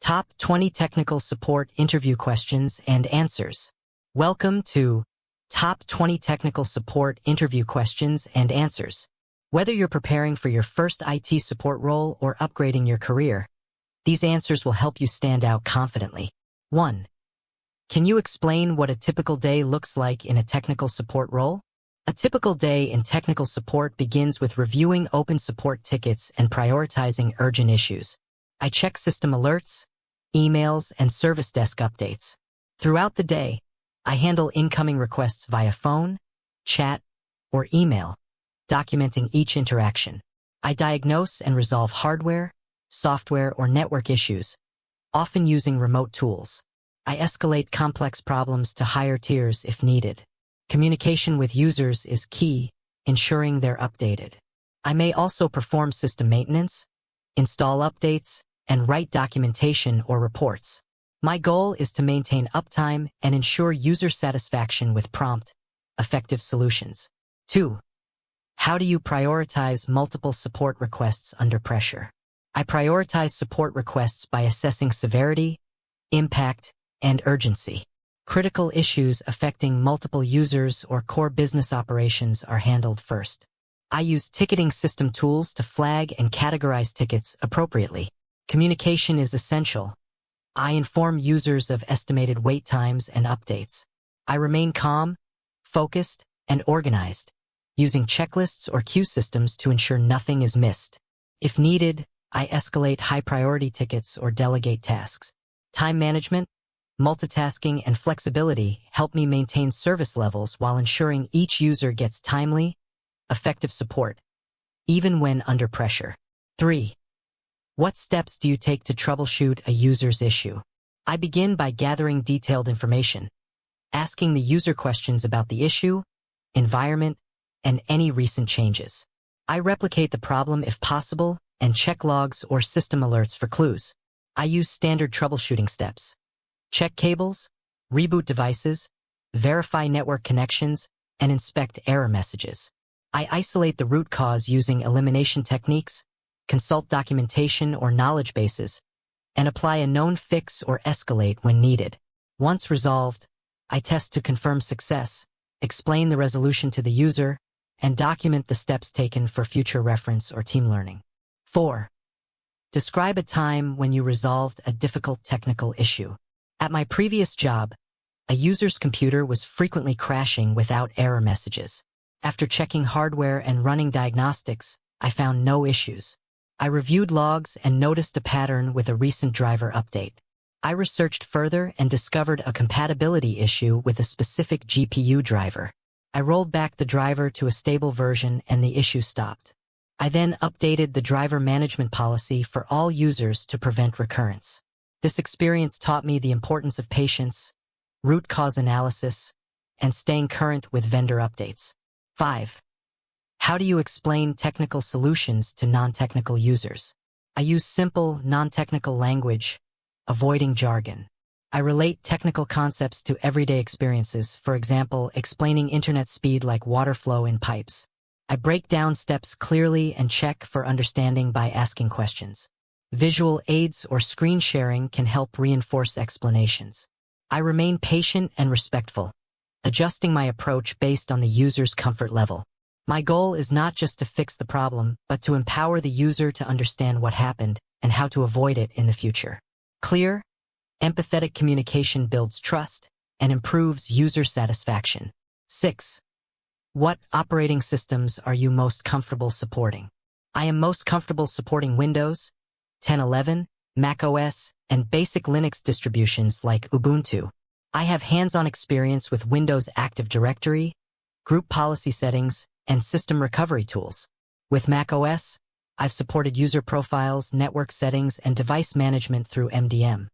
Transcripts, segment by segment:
Top 20 Technical Support Interview Questions and Answers. Welcome to Top 20 Technical Support Interview Questions and Answers. Whether you're preparing for your first IT support role or upgrading your career, these answers will help you stand out confidently. 1. Can you explain what a typical day looks like in a technical support role? A typical day in technical support begins with reviewing open support tickets and prioritizing urgent issues. I check system alerts, emails, and service desk updates. Throughout the day, I handle incoming requests via phone, chat, or email, documenting each interaction. I diagnose and resolve hardware, software, or network issues, often using remote tools. I escalate complex problems to higher tiers if needed. Communication with users is key, ensuring they're updated. I may also perform system maintenance, install updates, and write documentation or reports. My goal is to maintain uptime and ensure user satisfaction with prompt, effective solutions. 2. How do you prioritize multiple support requests under pressure? I prioritize support requests by assessing severity, impact, and urgency. Critical issues affecting multiple users or core business operations are handled first. I use ticketing system tools to flag and categorize tickets appropriately. Communication is essential. I inform users of estimated wait times and updates. I remain calm, focused, and organized, using checklists or queue systems to ensure nothing is missed. If needed, I escalate high-priority tickets or delegate tasks. Time management, multitasking, and flexibility help me maintain service levels while ensuring each user gets timely, effective support, even under under pressure. 3. What steps do you take to troubleshoot a user's issue? I begin by gathering detailed information, asking the user questions about the issue, environment, and any recent changes. I replicate the problem if possible and check logs or system alerts for clues. I use standard troubleshooting steps. Check cables, reboot devices, verify network connections, and inspect error messages. I isolate the root cause using elimination techniques, consult documentation or knowledge bases, and apply a known fix or escalate when needed. Once resolved, I test to confirm success, explain the resolution to the user, and document the steps taken for future reference or team learning. 4. Describe a time when you resolved a difficult technical issue. At my previous job, a user's computer was frequently crashing without error messages. After checking hardware and running diagnostics, I found no issues. I reviewed logs and noticed a pattern with a recent driver update. I researched further and discovered a compatibility issue with a specific GPU driver. I rolled back the driver to a stable version and the issue stopped. I then updated the driver management policy for all users to prevent recurrence. This experience taught me the importance of patience, root cause analysis, and staying current with vendor updates. 5. How do you explain technical solutions to non-technical users? I use simple, non-technical language, avoiding jargon. I relate technical concepts to everyday experiences, for example, explaining internet speed like water flow in pipes. I break down steps clearly and check for understanding by asking questions. Visual aids or screen sharing can help reinforce explanations. I remain patient and respectful, adjusting my approach based on the user's comfort level. My goal is not just to fix the problem, but to empower the user to understand what happened and how to avoid it in the future. Clear, empathetic communication builds trust and improves user satisfaction. 6. What operating systems are you most comfortable supporting? I am most comfortable supporting Windows, 10.11, macOS, and basic Linux distributions like Ubuntu. I have hands-on experience with Windows Active Directory, group policy settings, and system recovery tools. With macOS, I've supported user profiles, network settings, and device management through MDM.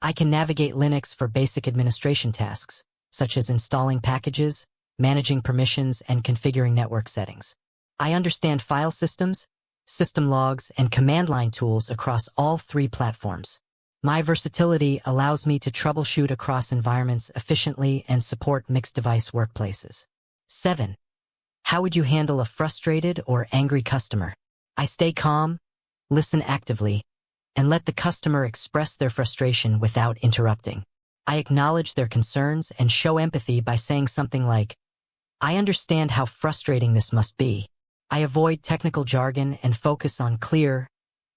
I can navigate Linux for basic administration tasks, such as installing packages, managing permissions, and configuring network settings. I understand file systems, system logs, and command line tools across all 3 platforms. My versatility allows me to troubleshoot across environments efficiently and support mixed device workplaces. 7. How would you handle a frustrated or angry customer? I stay calm, listen actively, and let the customer express their frustration without interrupting. I acknowledge their concerns and show empathy by saying something like, "I understand how frustrating this must be." I avoid technical jargon and focus on clear,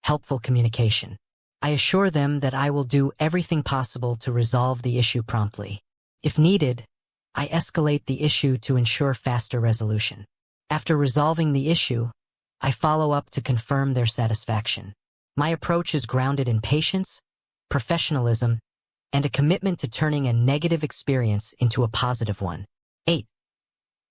helpful communication. I assure them that I will do everything possible to resolve the issue promptly. If needed, I escalate the issue to ensure faster resolution. After resolving the issue, I follow up to confirm their satisfaction. My approach is grounded in patience, professionalism, and a commitment to turning a negative experience into a positive one. 8.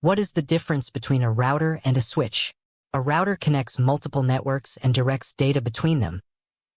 What is the difference between a router and a switch? A router connects multiple networks and directs data between them,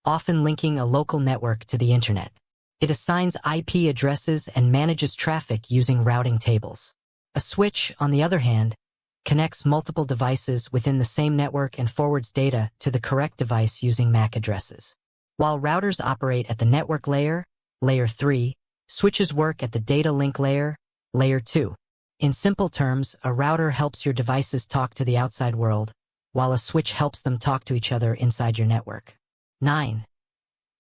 often linking a local network to the internet. It assigns IP addresses and manages traffic using routing tables. A switch, on the other hand, connects multiple devices within the same network and forwards data to the correct device using MAC addresses. While routers operate at the network layer, Layer 3, switches work at the data link layer, Layer 2. In simple terms, a router helps your devices talk to the outside world, while a switch helps them talk to each other inside your network. 9.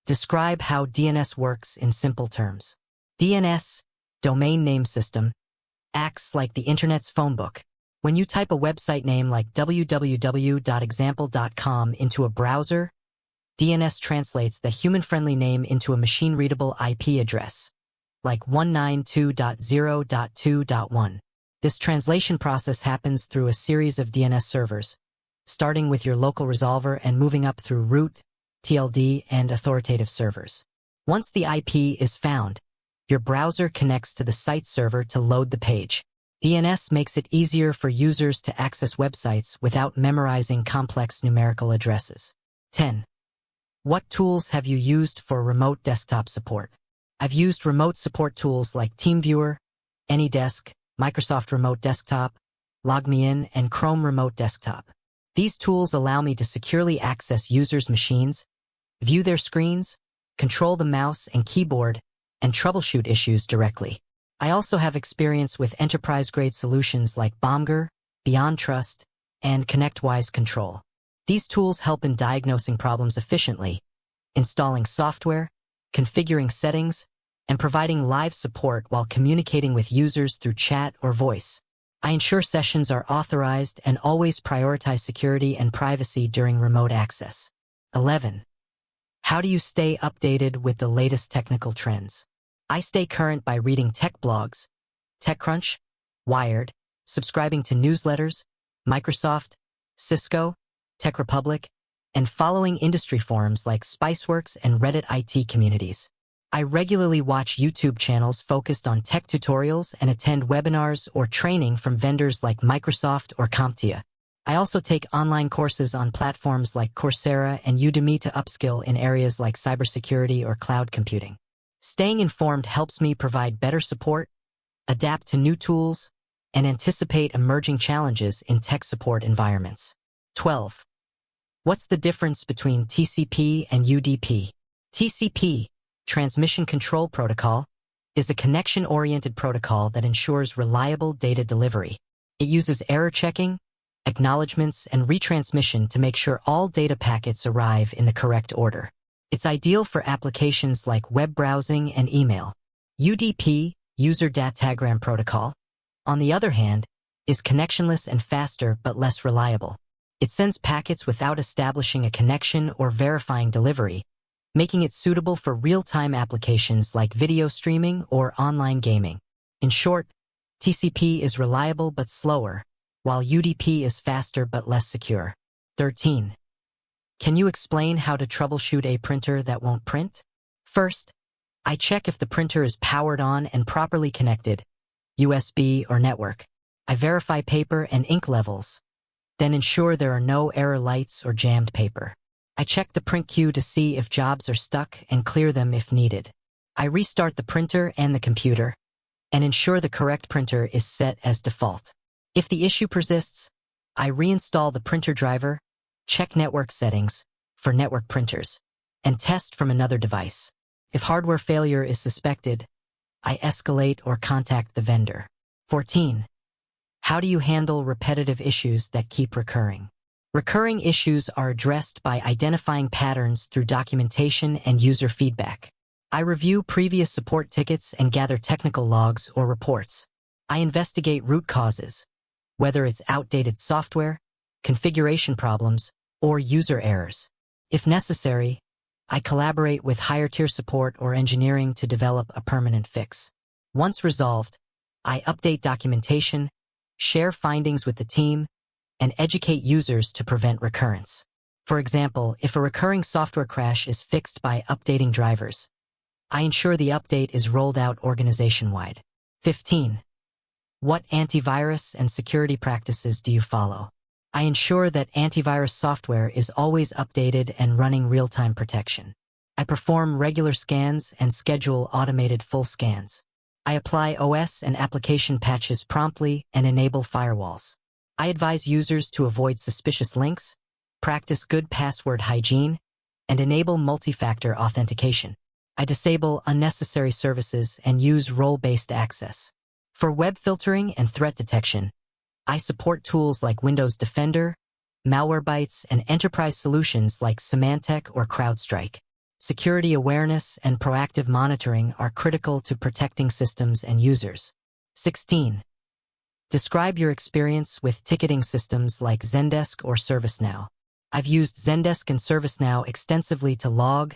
Describe how DNS works in simple terms. DNS, Domain Name System, acts like the Internet's phone book. When you type a website name like www.example.com into a browser, DNS translates the human-friendly name into a machine-readable IP address, like 192.0.2.1. This translation process happens through a series of DNS servers, starting with your local resolver and moving up through root, TLD, and authoritative servers. Once the IP is found, your browser connects to the site server to load the page. DNS makes it easier for users to access websites without memorizing complex numerical addresses. 10. What tools have you used for remote desktop support? I've used remote support tools like TeamViewer, AnyDesk, Microsoft Remote Desktop, LogMeIn, and Chrome Remote Desktop. These tools allow me to securely access users' machines, view their screens, control the mouse and keyboard, and troubleshoot issues directly. I also have experience with enterprise-grade solutions like Bomger, BeyondTrust, and ConnectWise Control. These tools help in diagnosing problems efficiently, installing software, configuring settings, and providing live support while communicating with users through chat or voice. I ensure sessions are authorized and always prioritize security and privacy during remote access. 11. How do you stay updated with the latest technical trends? I stay current by reading tech blogs, TechCrunch, Wired, subscribing to newsletters, Microsoft, Cisco, Tech Republic, and following industry forums like Spiceworks and Reddit IT communities. I regularly watch YouTube channels focused on tech tutorials and attend webinars or training from vendors like Microsoft or CompTIA. I also take online courses on platforms like Coursera and Udemy to upskill in areas like cybersecurity or cloud computing. Staying informed helps me provide better support, adapt to new tools, and anticipate emerging challenges in tech support environments. 12. What's the difference between TCP and UDP? TCP, Transmission Control Protocol, is a connection-oriented protocol that ensures reliable data delivery. It uses error checking, acknowledgements, and retransmission to make sure all data packets arrive in the correct order. It's ideal for applications like web browsing and email. UDP, User Datagram Protocol, on the other hand, is connectionless and faster but less reliable. It sends packets without establishing a connection or verifying delivery, making it suitable for real-time applications like video streaming or online gaming. In short, TCP is reliable but slower, while UDP is faster but less secure. 13. Can you explain how to troubleshoot a printer that won't print? First, I check if the printer is powered on and properly connected, USB or network. I verify paper and ink levels, then ensure there are no error lights or jammed paper. I check the print queue to see if jobs are stuck and clear them if needed. I restart the printer and the computer, and ensure the correct printer is set as default. If the issue persists, I reinstall the printer driver, check network settings for network printers, and test from another device. If hardware failure is suspected, I escalate or contact the vendor. 14. How do you handle repetitive issues that keep recurring? Recurring issues are addressed by identifying patterns through documentation and user feedback. I review previous support tickets and gather technical logs or reports. I investigate root causes, whether it's outdated software, configuration problems, or user errors. If necessary, I collaborate with higher-tier support or engineering to develop a permanent fix. Once resolved, I update documentation, share findings with the team, and educate users to prevent recurrence. For example, if a recurring software crash is fixed by updating drivers, I ensure the update is rolled out organization-wide. 15. What antivirus and security practices do you follow? I ensure that antivirus software is always updated and running real-time protection. I perform regular scans and schedule automated full scans. I apply OS and application patches promptly and enable firewalls. I advise users to avoid suspicious links, practice good password hygiene, and enable multi-factor authentication. I disable unnecessary services and use role-based access. For web filtering and threat detection, I support tools like Windows Defender, Malwarebytes, and enterprise solutions like Symantec or CrowdStrike. Security awareness and proactive monitoring are critical to protecting systems and users. 16. Describe your experience with ticketing systems like Zendesk or ServiceNow. I've used Zendesk and ServiceNow extensively to log,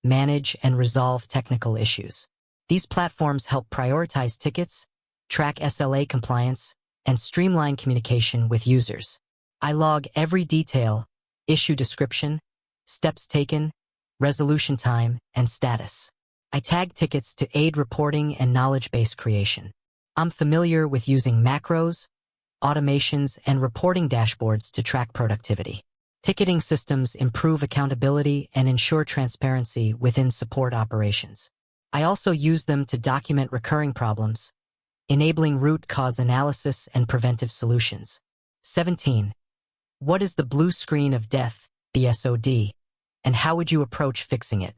manage, and resolve technical issues. These platforms help prioritize tickets, track SLA compliance, and streamline communication with users. I log every detail, issue description, steps taken, resolution time, and status. I tag tickets to aid reporting and knowledge base creation. I'm familiar with using macros, automations, and reporting dashboards to track productivity. Ticketing systems improve accountability and ensure transparency within support operations. I also use them to document recurring problems, enabling root cause analysis and preventive solutions. 17. What is the blue screen of death, BSOD, and how would you approach fixing it?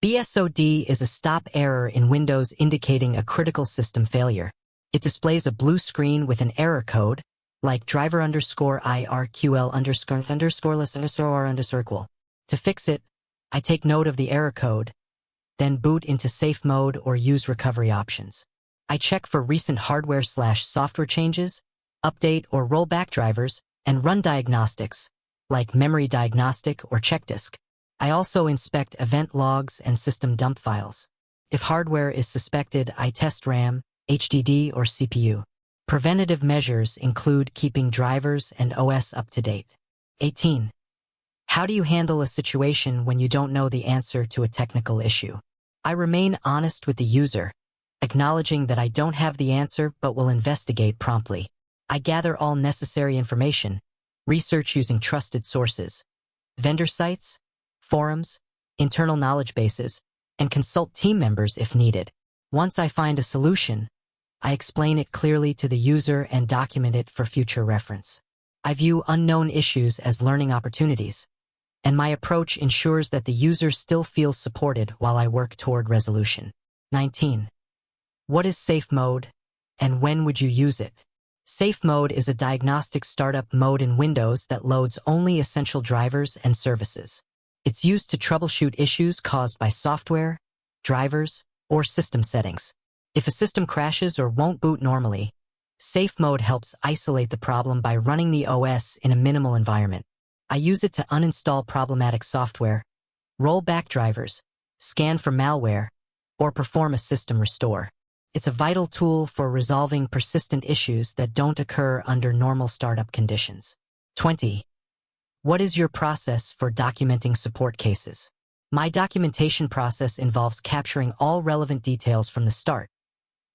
BSOD is a stop error in Windows indicating a critical system failure. It displays a blue screen with an error code, like driver _IRQL _less_r_equal. To fix it, I take note of the error code, then boot into safe mode or use recovery options. I check for recent hardware/software changes, update or roll back drivers, and run diagnostics, like memory diagnostic or check disk. I also inspect event logs and system dump files. If hardware is suspected, I test RAM, HDD, or CPU. Preventative measures include keeping drivers and OS up to date. 18. How do you handle a situation when you don't know the answer to a technical issue? I remain honest with the user, acknowledging that I don't have the answer but will investigate promptly. I gather all necessary information, research using trusted sources, vendor sites, forums, internal knowledge bases, and consult team members if needed. Once I find a solution, I explain it clearly to the user and document it for future reference. I view unknown issues as learning opportunities, and my approach ensures that the user still feels supported while I work toward resolution. 19. What is safe mode, and when would you use it? Safe mode is a diagnostic startup mode in Windows that loads only essential drivers and services. It's used to troubleshoot issues caused by software, drivers, or system settings. If a system crashes or won't boot normally, safe mode helps isolate the problem by running the OS in a minimal environment. I use it to uninstall problematic software, roll back drivers, scan for malware, or perform a system restore. It's a vital tool for resolving persistent issues that don't occur under normal startup conditions. 20. What is your process for documenting support cases? My documentation process involves capturing all relevant details from the start: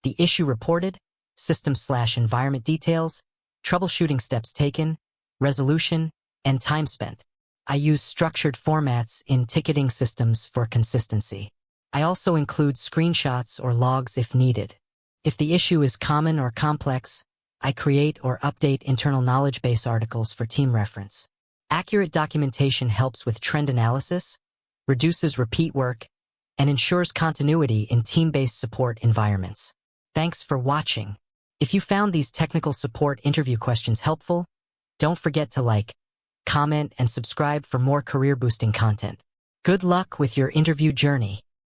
the issue reported, system/environment details, troubleshooting steps taken, resolution, and time spent. I use structured formats in ticketing systems for consistency. I also include screenshots or logs if needed. If the issue is common or complex, I create or update internal knowledge base articles for team reference. Accurate documentation helps with trend analysis, reduces repeat work, and ensures continuity in team-based support environments. Thanks for watching. If you found these technical support interview questions helpful, don't forget to like, comment, and subscribe for more career-boosting content. Good luck with your interview journey.